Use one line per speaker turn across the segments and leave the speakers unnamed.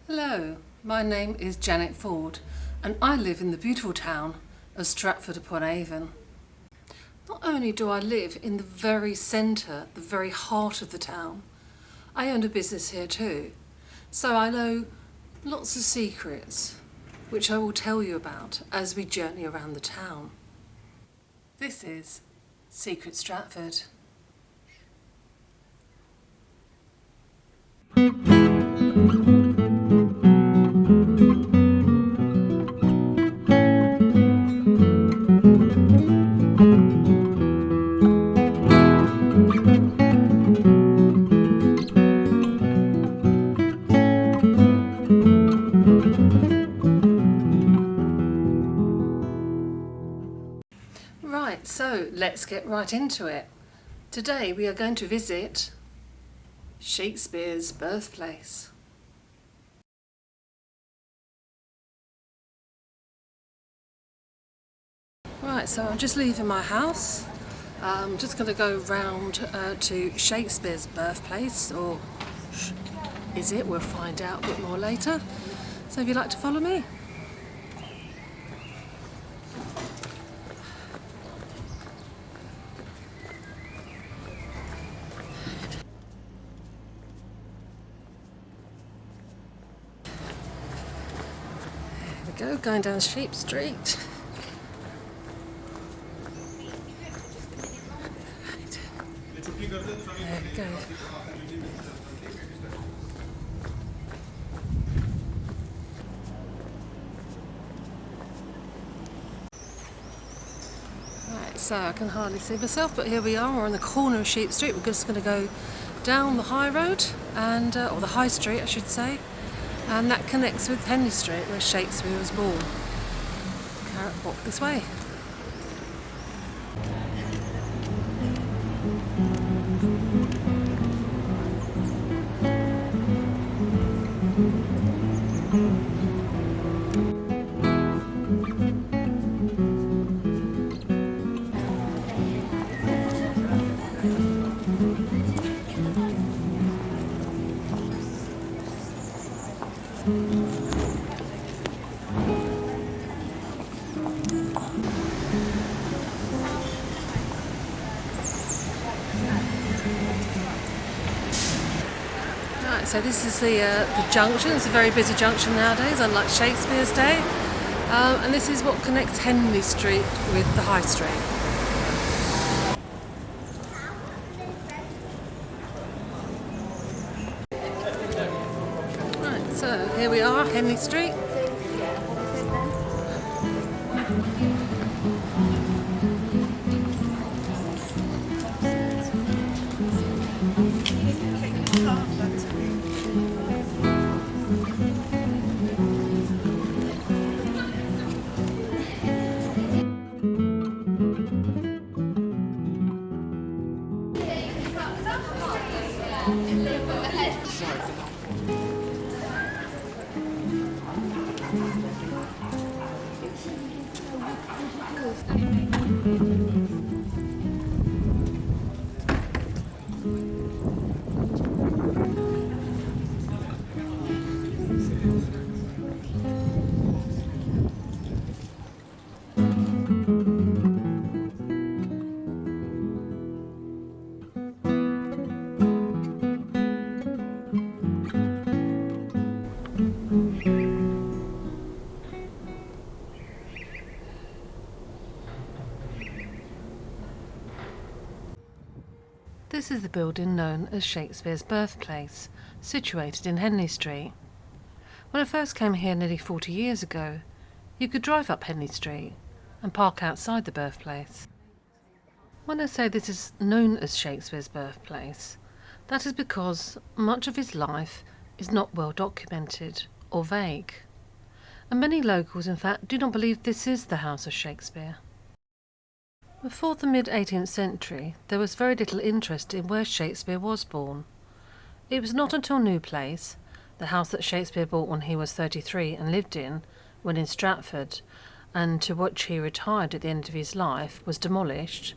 Hello, my name is Janet Ford and I live in the beautiful town of Stratford upon Avon. Not only do I live in the very centre, the very heart of the town, I own a business here too, so I know lots of secrets which I will tell you about as we journey around the town. This is Secret Stratford. Right, so let's get right into it. Today we are going to visit Shakespeare's birthplace. Right, so I'm just leaving my house. I'm just going to go round to Shakespeare's birthplace, or is it? We'll find out a bit more later. So if you'd like to follow me. There we go, going down Sheep Street. There we go. Right, so I can hardly see myself, but here we are. We're on the corner of Sheep Street. We're just going to go down the high road, and or the high street, I should say, and that connects with Henley Street, where Shakespeare was born. Walk this way. Right, so this is the junction. It's a very busy junction nowadays, unlike Shakespeare's day. And this is what connects Henley Street with the High Street. Right, so here we are, Henley Street. This is the building known as Shakespeare's birthplace, situated in Henley Street. When I first came here nearly 40 years ago, you could drive up Henley Street and park outside the birthplace. When I say this is known as Shakespeare's birthplace, that is because much of his life is not well documented or vague, and many locals in fact do not believe this is the house of Shakespeare. Before the mid-18th century, there was very little interest in where Shakespeare was born. It was not until New Place, the house that Shakespeare bought when he was 33 and lived in, when in Stratford, and to which he retired at the end of his life, was demolished,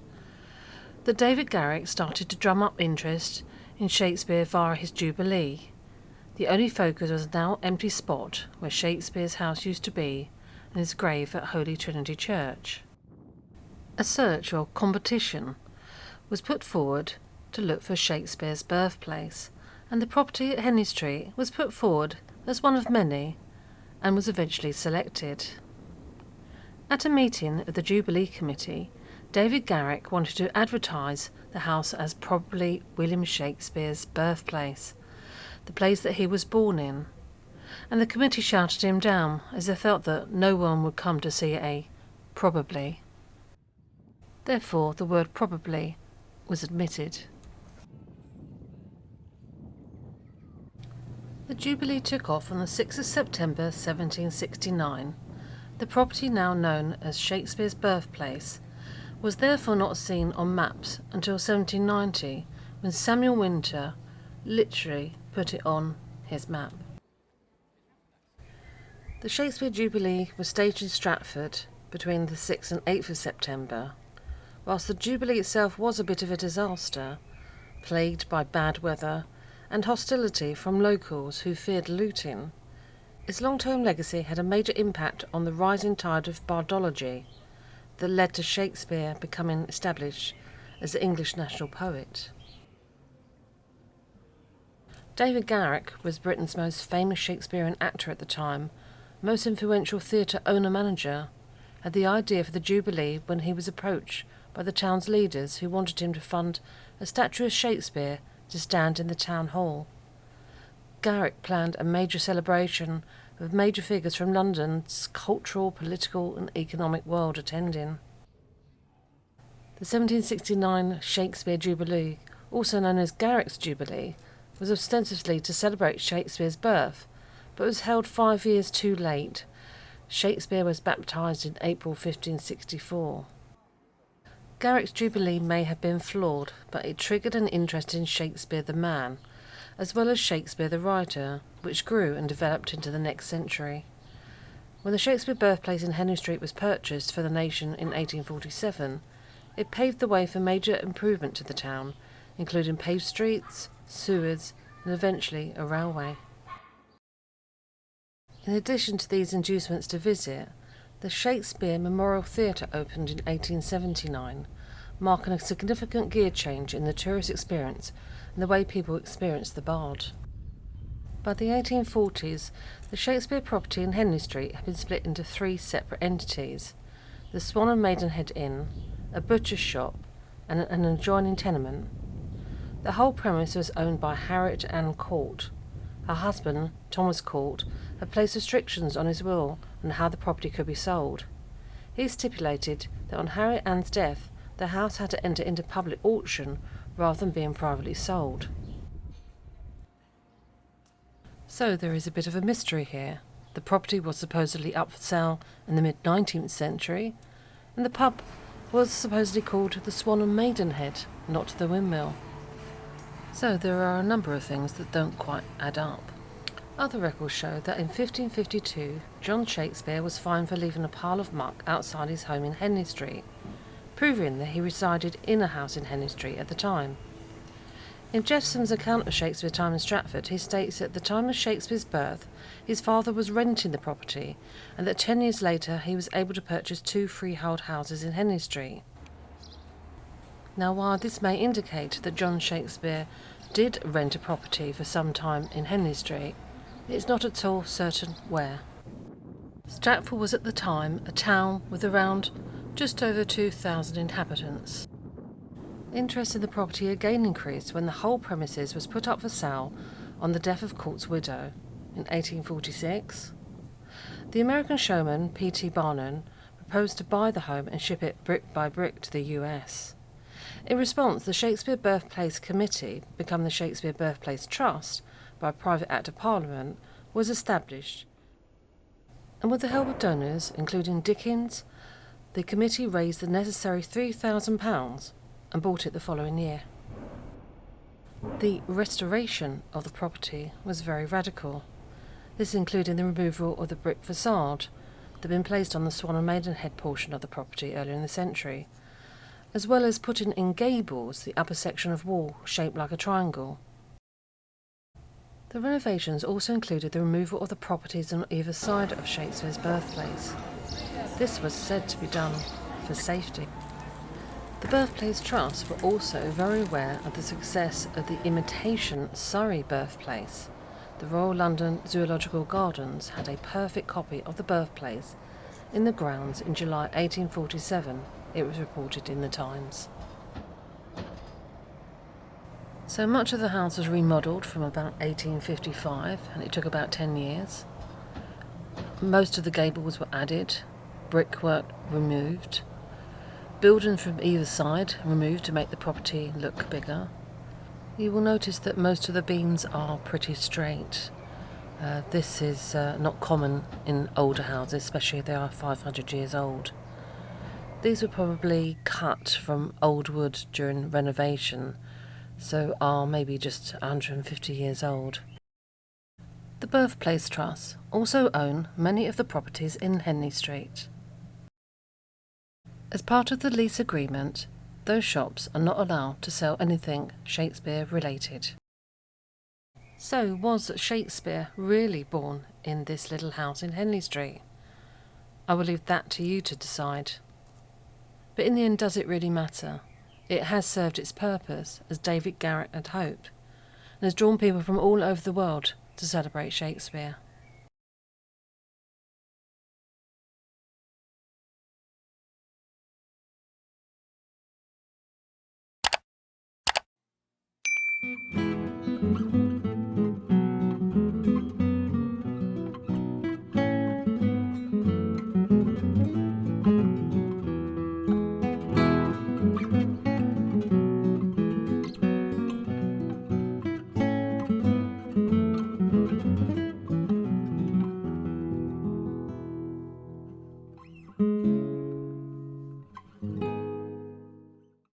that David Garrick started to drum up interest in Shakespeare via his Jubilee, The only focus was a now empty spot where Shakespeare's house used to be and his grave at Holy Trinity Church. A search or competition was put forward to look for Shakespeare's birthplace, and the property at Henley Street was put forward as one of many and was eventually selected. At a meeting of the Jubilee Committee, David Garrick wanted to advertise the house as probably William Shakespeare's birthplace, the place that he was born in, and the committee shouted him down as they felt that no one would come to see a probably. Therefore, the word probably was admitted. The Jubilee took off on the 6th of September 1769. The property now known as Shakespeare's birthplace was therefore not seen on maps until 1790, when Samuel Winter literally put it on his map. The Shakespeare Jubilee was staged in Stratford between the 6th and 8th of September. Whilst the Jubilee itself was a bit of a disaster, plagued by bad weather and hostility from locals who feared looting, its long-term legacy had a major impact on the rising tide of bardology that led to Shakespeare becoming established as the English national poet. David Garrick was Britain's most famous Shakespearean actor at the time, most influential theatre owner-manager, had the idea for the Jubilee when he was approached by the town's leaders who wanted him to fund a statue of Shakespeare to stand in the town hall. Garrick planned a major celebration with major figures from London's cultural, political and economic world attending. The 1769 Shakespeare Jubilee, also known as Garrick's Jubilee, was ostensibly to celebrate Shakespeare's birth, but was held 5 years too late. Shakespeare was baptised in April 1564. Garrick's Jubilee may have been flawed, but it triggered an interest in Shakespeare the man, as well as Shakespeare the writer, which grew and developed into the next century. When the Shakespeare birthplace in Henley Street was purchased for the nation in 1847, it paved the way for major improvement to the town, including paved streets, sewers, and eventually a railway. In addition to these inducements to visit, the Shakespeare Memorial Theatre opened in 1879, marking a significant gear change in the tourist experience and the way people experienced the bard. By the 1840s, the Shakespeare property in Henley Street had been split into 3 separate entities: the Swan and Maidenhead Inn, a butcher's shop, and an adjoining tenement. The whole premise was owned by Harriet Ann Court. Her husband, Thomas Court, had placed restrictions on his will on how the property could be sold. He stipulated that on Harriet Ann's death, the house had to enter into public auction rather than being privately sold. So there is a bit of a mystery here. The property was supposedly up for sale in the mid-19th century, and the pub was supposedly called the Swan and Maidenhead, not the Windmill. So there are a number of things that don't quite add up. Other records show that in 1552, John Shakespeare was fined for leaving a pile of muck outside his home in Henley Street, proving that he resided in a house in Henley Street at the time. In Jeffson's account of Shakespeare's time in Stratford, he states that at the time of Shakespeare's birth, his father was renting the property, and that 10 years later he was able to purchase 2 freehold houses in Henley Street. Now, while this may indicate that John Shakespeare did rent a property for some time in Henley Street, it is not at all certain where. Stratford was at the time a town with around just over 2,000 inhabitants. Interest in the property again increased when the whole premises was put up for sale on the death of Court's widow in 1846. The American showman P.T. Barnum proposed to buy the home and ship it brick by brick to the US. In response, the Shakespeare Birthplace Committee, become the Shakespeare Birthplace Trust by a private Act of Parliament, was established, and with the help of donors, including Dickens, the committee raised the necessary £3,000 and bought it the following year. The restoration of the property was very radical. This included the removal of the brick facade that had been placed on the Swan and Maidenhead portion of the property earlier in the century, as well as putting in gables the upper section of wall shaped like a triangle. The renovations also included the removal of the properties on either side of Shakespeare's birthplace. This was said to be done for safety. The Birthplace Trust were also very aware of the success of the imitation Surrey birthplace. The Royal London Zoological Gardens had a perfect copy of the birthplace in the grounds in July 1847, it was reported in the Times. So much of the house was remodelled from about 1855, and it took about 10 years. Most of the gables were added, brickwork removed, buildings from either side removed to make the property look bigger. You will notice that most of the beams are pretty straight. This is not common in older houses, especially if they are 500 years old. These were probably cut from old wood during renovation, so are maybe just 150 years old. The Birthplace Trust also own many of the properties in Henley Street. As part of the lease agreement, those shops are not allowed to sell anything Shakespeare related. So, was Shakespeare really born in this little house in Henley Street? I will leave that to you to decide. But in the end, does it really matter? It has served its purpose, as David Garrett had hoped, and has drawn people from all over the world to celebrate Shakespeare.